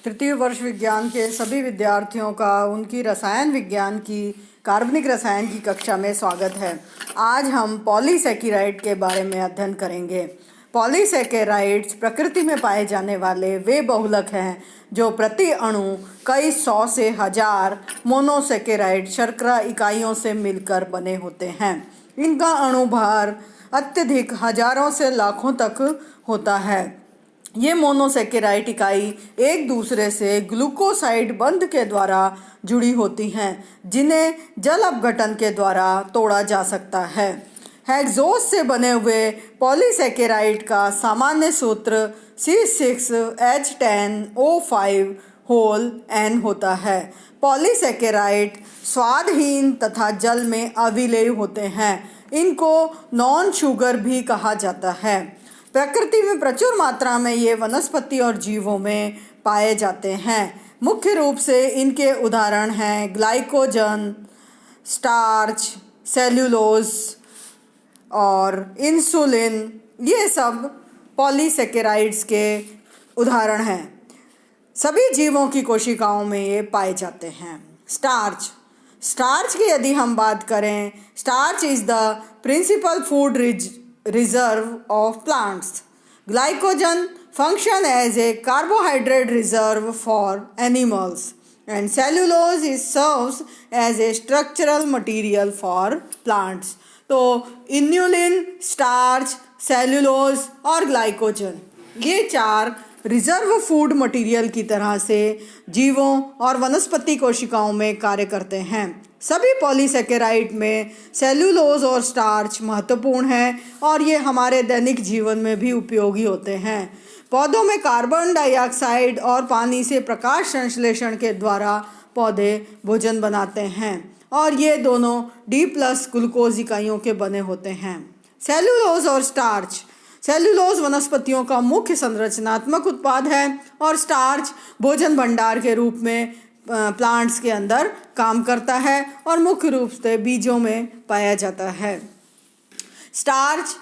तृतीय वर्ष विज्ञान के सभी विद्यार्थियों का उनकी रसायन विज्ञान की कार्बनिक रसायन की कक्षा में स्वागत है। आज हम पॉलीसैकेराइड के बारे में अध्ययन करेंगे। पॉलीसैकेराइड्स प्रकृति में पाए जाने वाले वे बहुलक हैं जो प्रति अणु कई सौ से हजार मोनोसैकेराइड शर्करा इकाइयों से मिलकर बने होते हैं। इनका अणु भार अत्यधिक हजारों से लाखों तक होता है। ये मोनोसैकेराइड इकाई एक दूसरे से ग्लूकोसाइड बंध के द्वारा जुड़ी होती हैं जिन्हें जल अपघटन के द्वारा तोड़ा जा सकता है। हेक्सोज से बने हुए पॉलीसैकेराइड का सामान्य सूत्र C6H10O5 होता है। पॉलीसैकेराइड स्वादहीन तथा जल में अविलेय होते हैं। इनको नॉन शुगर भी कहा जाता है। प्रकृति में प्रचुर मात्रा में ये वनस्पति और जीवों में पाए जाते हैं। मुख्य रूप से इनके उदाहरण हैं ग्लाइकोजन, स्टार्च, सेल्यूलोज और इंसुलिन। ये सब पॉलीसैकेराइड्स के उदाहरण हैं। सभी जीवों की कोशिकाओं में ये पाए जाते हैं। स्टार्च की यदि हम बात करें, starch is the principal food reserve of plants. Glycogen function as a carbohydrate reserve for animals, and cellulose serves as a structural material for plants. तो इन्युलिन, स्टार्च, सेल्यूलोज और ग्लाइकोजन ये चार रिजर्व फूड मटेरियल की तरह से जीवों और वनस्पति कोशिकाओं में कार्य करते हैं। सभी पॉलीसैकेराइड में सेल्यूलोज और स्टार्च महत्वपूर्ण हैं और ये हमारे दैनिक जीवन में भी उपयोगी होते हैं। पौधों में कार्बन डाइऑक्साइड और पानी से प्रकाश संश्लेषण के द्वारा पौधे भोजन बनाते हैं और ये दोनों D+ ग्लूकोज इकाइयों के बने होते हैं। सेल्यूलोज और स्टार्च। सेल्यूलोज वनस्पतियों का मुख्य संरचनात्मक उत्पाद है और स्टार्च भोजन भंडार के रूप में प्लांट्स के अंदर काम करता है और मुख्य रूप से बीजों में पाया जाता है। स्टार्च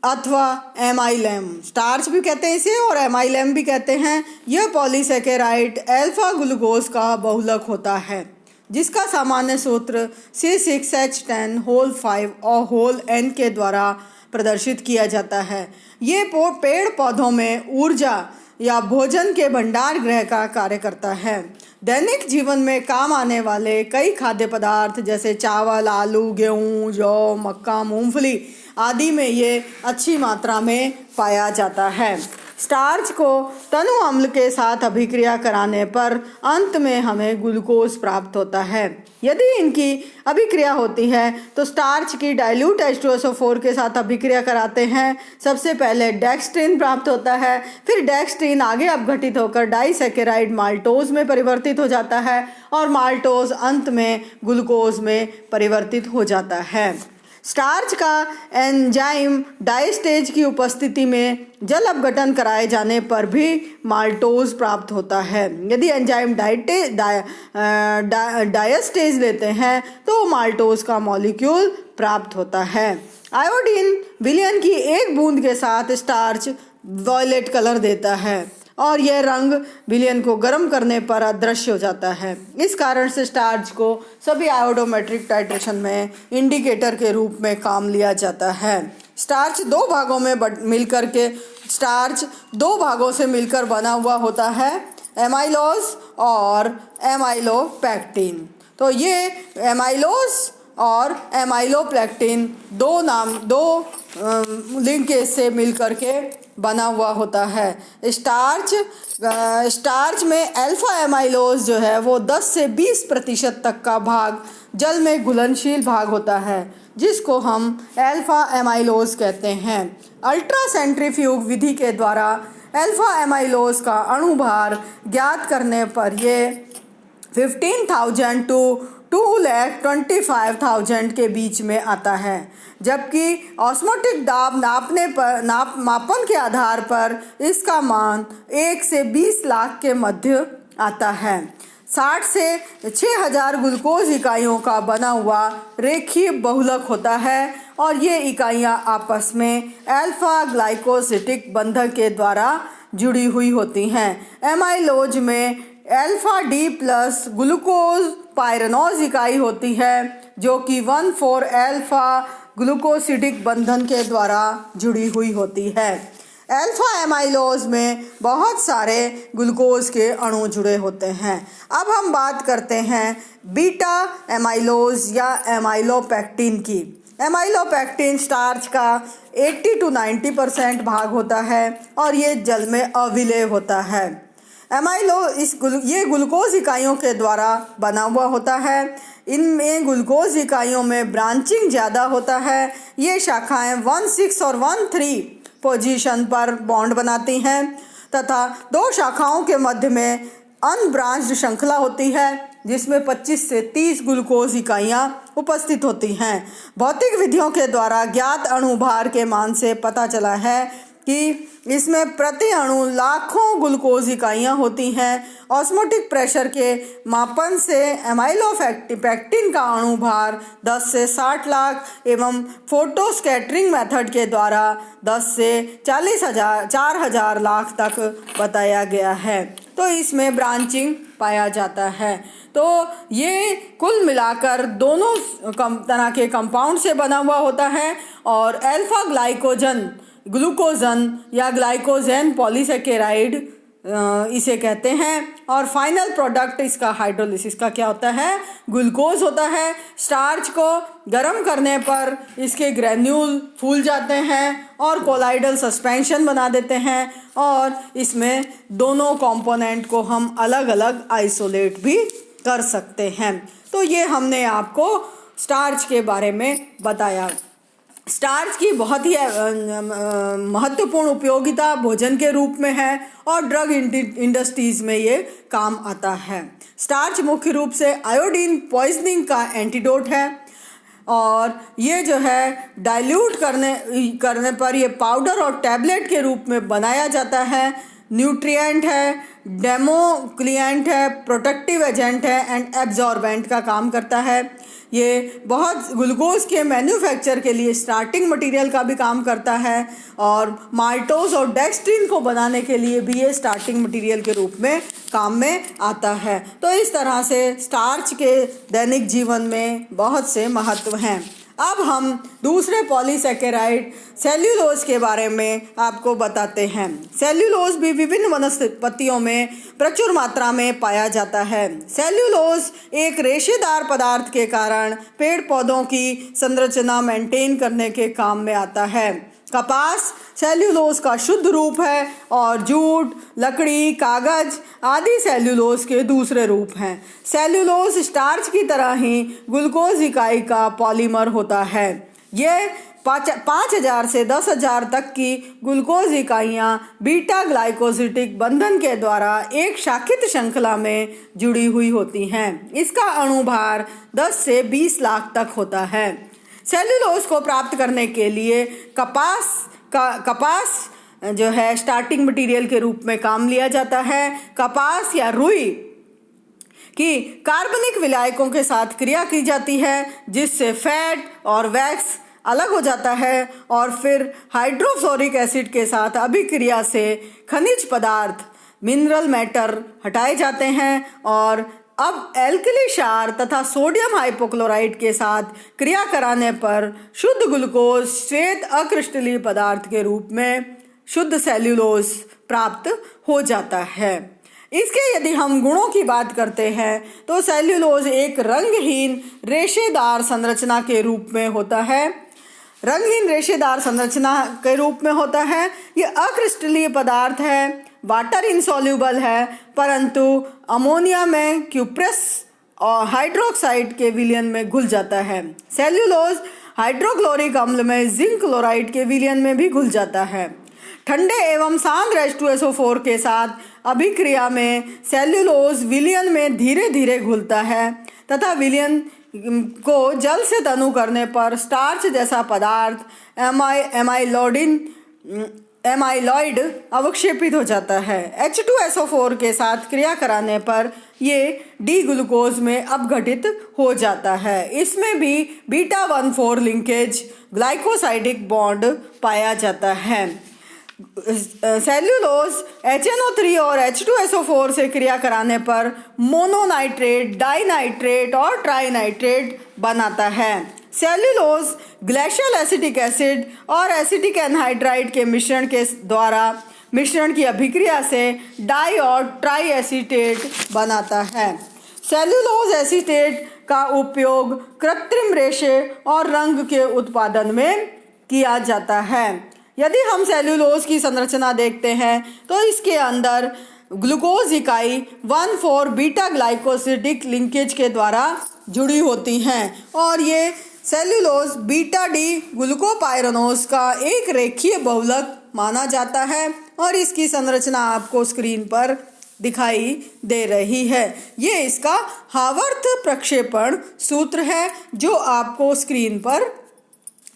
अथवा एमाइलम, स्टार्च भी कहते हैं इसे और एमाइलम भी कहते हैं। यह पॉलीसैकेराइड अल्फा ग्लूकोज का बहुलक होता है जिसका सामान्य सूत्र C6H10O5 के द्वारा प्रदर्शित किया जाता है। ये पेड़ पौधों में ऊर्जा या भोजन के भंडार गृह का कार्य करता है। दैनिक जीवन में काम आने वाले कई खाद्य पदार्थ जैसे चावल, आलू, गेहूँ, जौ, मक्का, मूंगफली आदि में ये अच्छी मात्रा में पाया जाता है। स्टार्च को तनु अम्ल के साथ अभिक्रिया कराने पर अंत में हमें ग्लूकोज प्राप्त होता है। यदि इनकी अभिक्रिया होती है तो स्टार्च की डाइल्यूट H2SO4 के साथ अभिक्रिया कराते हैं। सबसे पहले डेक्स्ट्रिन प्राप्त होता है, फिर डेक्स्ट्रिन आगे अपघटित होकर डाइसैकेराइड माल्टोज में परिवर्तित हो जाता है और माल्टोज अंत में ग्लूकोज में परिवर्तित हो जाता है। स्टार्च का एंजाइम डायस्टेज की उपस्थिति में जल अपघटन कराए जाने पर भी माल्टोज प्राप्त होता है। यदि एंजाइम डायस्टेज लेते हैं तो माल्टोज का मॉलिक्यूल प्राप्त होता है। आयोडीन विलयन की एक बूंद के साथ स्टार्च वॉयलेट कलर देता है और यह रंग विलयन को गर्म करने पर अदृश्य हो जाता है। इस कारण से स्टार्च को सभी आयोडोमेट्रिक टाइट्रेशन में इंडिकेटर के रूप में काम लिया जाता है। स्टार्च दो भागों से मिलकर बना हुआ होता है, एमाइलोज और एमाइलोपेक्टिन। तो ये एमाइलोज और एमाइलोपेक्टिन दो लिंकेज से मिलकर के बना हुआ होता है। स्टार्च में अल्फा एमाइलोज जो है वो 10 से 20% तक का भाग जल में घुलनशील भाग होता है जिसको हम अल्फा एमाइलोज कहते हैं। अल्ट्रा सेंट्रीफ्यूग विधि के द्वारा अल्फा एमाइलोज का अणु भार ज्ञात करने पर ये 15,000 to 2,25,000 के बीच में आता है, जबकि ऑस्मोटिक दाब मापन के आधार पर इसका मान 1 से 20 लाख के मध्य आता है। 60 से 6,000 ग्लूकोज इकाइयों का बना हुआ रेखीय बहुलक होता है और ये इकाइयाँ आपस में अल्फा ग्लाइकोसिटिक बंधन के द्वारा जुड़ी हुई होती हैं। एमाइलोज में alpha D plus glucose pyranose इकाई होती है जो कि 1,4 अल्फा ग्लूकोसिडिक बंधन के द्वारा जुड़ी हुई होती है। अल्फा एमाइलोज में बहुत सारे ग्लूकोज के अणु जुड़े होते हैं। अब हम बात करते हैं बीटा एमाइलोज या एमाइलोपेक्टिन की। एमाइलोपेक्टिन स्टार्च का 80 to 90% भाग होता है और ये जल में अविलेय होता है। ये ग्लूकोज इकाइयों के द्वारा बना हुआ होता है। इनमें ग्लूकोज इकाइयों में ब्रांचिंग ज़्यादा होता है। ये शाखाएं 1,6 और 1,3 पोजीशन पर बॉन्ड बनाती हैं तथा दो शाखाओं के मध्य में अनब्रांच्ड श्रृंखला होती है जिसमें 25 से 30 ग्लूकोज इकाइयाँ उपस्थित होती हैं। भौतिक विधियों के द्वारा ज्ञात अणुभार के मान से पता चला है कि इसमें प्रति अणु लाखों ग्लूकोज इकाइयाँ होती हैं। ऑस्मोटिक प्रेशर के मापन से एमाइलोपेक्टिन का अणुभार 10 से 60 लाख एवं फोटो स्कैटरिंग मेथड के द्वारा 10 से 4,000 लाख तक बताया गया है। तो इसमें ब्रांचिंग पाया जाता है। तो ये कुल मिलाकर दोनों तरह के कंपाउंड से बना हुआ होता है और अल्फा ग्लूकोजन या ग्लाइकोजेन पॉलीसेकेराइड इसे कहते हैं और फाइनल प्रोडक्ट इसका हाइड्रोलिसिस का क्या होता है, ग्लूकोज होता है। स्टार्च को गर्म करने पर इसके ग्रेन्यूल फूल जाते हैं और कोलाइडल सस्पेंशन बना देते हैं और इसमें दोनों कंपोनेंट को हम अलग अलग आइसोलेट भी कर सकते हैं। तो ये हमने आपको स्टार्च के बारे में बताया। स्टार्च की बहुत ही महत्वपूर्ण उपयोगिता भोजन के रूप में है और ड्रग इंडस्ट्रीज में ये काम आता है। स्टार्च मुख्य रूप से आयोडीन पॉइजनिंग का एंटीडोट है और ये जो है डाइल्यूट करने पर ये पाउडर और टैबलेट के रूप में बनाया जाता है। न्यूट्रिएंट है, डेमोक्लिएंट है, प्रोटेक्टिव एजेंट है एंड एब्जॉर्बेंट का काम करता है। ये बहुत ग्लूकोज के मैन्युफैक्चर के लिए स्टार्टिंग मटेरियल का भी काम करता है और माल्टोज और डेक्सट्रिन को बनाने के लिए भी ये स्टार्टिंग मटेरियल के रूप में काम में आता है। तो इस तरह से स्टार्च के दैनिक जीवन में बहुत से महत्व हैं। अब हम दूसरे पॉलीसेकेराइड सेल्यूलोज के बारे में आपको बताते हैं। सेल्यूलोज भी विभिन्न वनस्पतियों में प्रचुर मात्रा में पाया जाता है। सेल्यूलोज एक रेशेदार पदार्थ के कारण पेड़ पौधों की संरचना मेंटेन करने के काम में आता है। कपास सेल्यूलोज का शुद्ध रूप है और जूट, लकड़ी, कागज आदि सेल्यूलोज के दूसरे रूप हैं। सेल्यूलोज स्टार्च की तरह ही ग्लूकोज इकाई का पॉलीमर होता है। ये 5,000 से 10,000 तक की ग्लूकोज इकाइयाँ बीटा ग्लाइकोसिडिक बंधन के द्वारा एक शाखित श्रृंखला में जुड़ी हुई होती हैं। इसका अणुभार 10 से 20 लाख तक होता है। सेल्यूलोज को प्राप्त करने के लिए कपास जो है स्टार्टिंग मटेरियल के रूप में काम लिया जाता है। कपास या रुई की कार्बनिक विलायकों के साथ क्रिया की जाती है जिससे फैट और वैक्स अलग हो जाता है और फिर हाइड्रोफ्लोरिक एसिड के साथ अभिक्रिया से खनिज पदार्थ मिनरल मैटर हटाए जाते हैं और अब एल्कली क्षार तथा सोडियम हाइपोक्लोराइड के साथ क्रिया कराने पर शुद्ध ग्लूकोज श्वेत अक्रिस्टलीय पदार्थ के रूप में शुद्ध सेल्यूलोज प्राप्त हो जाता है। इसके यदि हम गुणों की बात करते हैं तो सेल्यूलोज एक रंगहीन रेशेदार संरचना के रूप में होता है। रंगहीन रेशेदार संरचना के रूप में होता है। ये अक्रिस्टलीय पदार्थ है, वाटर इनसॉल्यूबल है, परंतु अमोनिया में क्यूप्रस और हाइड्रोक्साइड के विलयन में घुल जाता है। सेल्यूलोज हाइड्रोक्लोरिक अम्ल में जिंक क्लोराइड के विलयन में भी घुल जाता है। ठंडे एवं सांद्र H2SO4 के साथ अभिक्रिया में सेल्यूलोज विलयन में धीरे धीरे घुलता है तथा विलयन को जल से तनु करने पर स्टार्च जैसा पदार्थ एमाइलॉइड अवक्षेपित हो जाता है। H2SO4 के साथ क्रिया कराने पर ये डी ग्लूकोज में अपघटित हो जाता है। इसमें भी बीटा 1,4 लिंकेज ग्लाइकोसाइडिक बॉन्ड पाया जाता है। सेल्यूलोज HNO3 और H2SO4 से क्रिया कराने पर मोनोनाइट्रेट, डाइनाइट्रेट और ट्राइनाइट्रेट बनाता है। सेल्यूलोज ग्लेशियल एसिटिक एसिड और एसिटिक एनहाइड्राइड के मिश्रण की अभिक्रिया से डाई और ट्राई एसीटेट बनाता है। सेल्यूलोज एसीटेट का उपयोग कृत्रिम रेशे और रंग के उत्पादन में किया जाता है। यदि हम सेल्यूलोज की संरचना देखते हैं तो इसके अंदर ग्लूकोज इकाई 1,4 बीटा ग्लाइकोसिडिक लिंकेज के द्वारा जुड़ी होती हैं और ये सेल्यूलोज बीटा डी ग्लूकोपाइरानोज का एक रेखीय बहुलक माना जाता है और इसकी संरचना आपको स्क्रीन पर दिखाई दे रही है। ये इसका हावर्थ प्रक्षेपण सूत्र है जो आपको स्क्रीन पर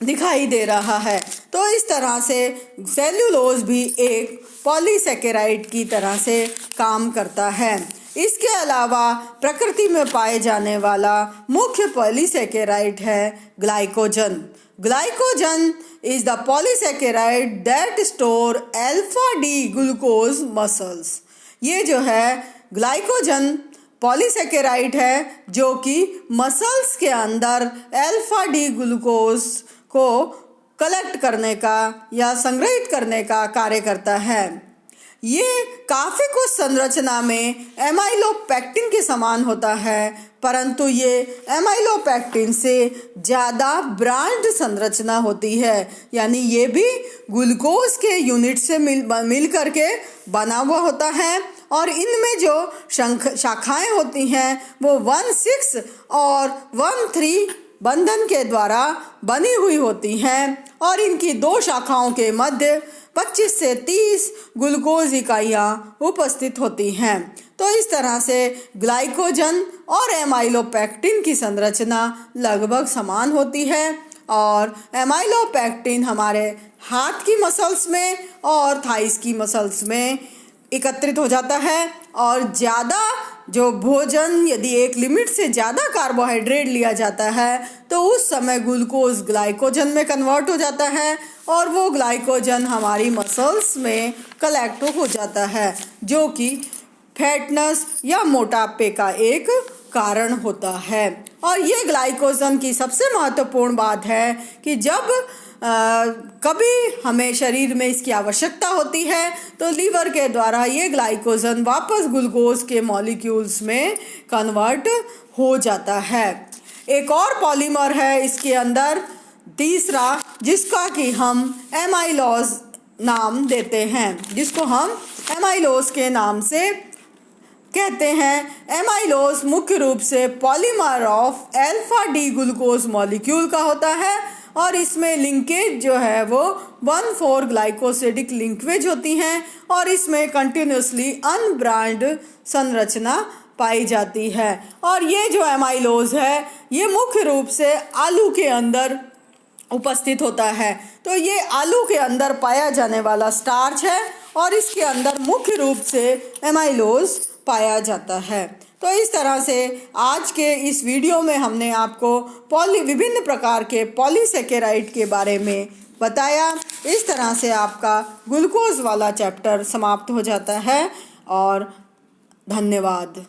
दिखाई दे रहा है। तो इस तरह से सेल्यूलोज भी एक पॉलीसेकेराइड की तरह से काम करता है। इसके अलावा प्रकृति में पाए जाने वाला मुख्य पॉलीसेकेराइड है glycogen. Glycogen is the polysaccharide that store alpha D glucose muscles। ये जो है ग्लाइकोजन पॉलीसेकेराइड है जो कि मसल्स के अंदर अल्फा डी ग्लूकोज को कलेक्ट करने का या संग्रहित करने का कार्य करता है। ये काफ़ी कुछ संरचना में एमाइलोपेक्टिन के समान होता है, परंतु ये एमाइलोपेक्टिन से ज़्यादा ब्रांड संरचना होती है, यानी ये भी ग्लूकोज के यूनिट से मिल करके बना हुआ होता है और इनमें जो शाखाएं होती हैं वो 1,6 और 1,3 बंधन के द्वारा बनी हुई होती हैं और इनकी दो शाखाओं के मध्य 25 से 30 ग्लूकोज इकाइयाँ उपस्थित होती हैं। तो इस तरह से ग्लाइकोजन और एमाइलोपेक्टिन की संरचना लगभग समान होती है और एमाइलोपेक्टिन हमारे हाथ की मसल्स में और थाइस की मसल्स में एकत्रित हो जाता है और ज़्यादा जो भोजन यदि एक लिमिट से ज़्यादा कार्बोहाइड्रेट लिया जाता है तो उस समय ग्लूकोज ग्लाइकोजन में कन्वर्ट हो जाता है और वो ग्लाइकोजन हमारी मसल्स में कलेक्ट हो जाता है जो कि फैटनेस या मोटापे का एक कारण होता है। और ये ग्लाइकोजन की सबसे महत्वपूर्ण बात है कि जब कभी हमें शरीर में इसकी आवश्यकता होती है तो लीवर के द्वारा ये ग्लाइकोजन वापस ग्लूकोज के मॉलिक्यूल्स में कन्वर्ट हो जाता है। एक और पॉलीमर है इसके अंदर तीसरा जिसका कि हम एमाइलोज नाम देते हैं, जिसको हम एमाइलोज के नाम से कहते हैं। एमाइलोज मुख्य रूप से polymer of alpha D glucose molecule का होता है और इसमें लिंकेज जो है वो 1,4 ग्लाइकोसिडिक लिंकवेज होती हैं और इसमें कंटिन्यूसली अनब्रांड संरचना पाई जाती है। और ये जो एमाइलोज है ये मुख्य रूप से आलू के अंदर उपस्थित होता है। तो ये आलू के अंदर पाया जाने वाला स्टार्च है और इसके अंदर मुख्य रूप से एमाइलोज पाया जाता है। तो इस तरह से आज के इस वीडियो में हमने आपको विभिन्न प्रकार के पॉलीसेकेराइड के बारे में बताया। इस तरह से आपका ग्लूकोज वाला चैप्टर समाप्त हो जाता है और धन्यवाद।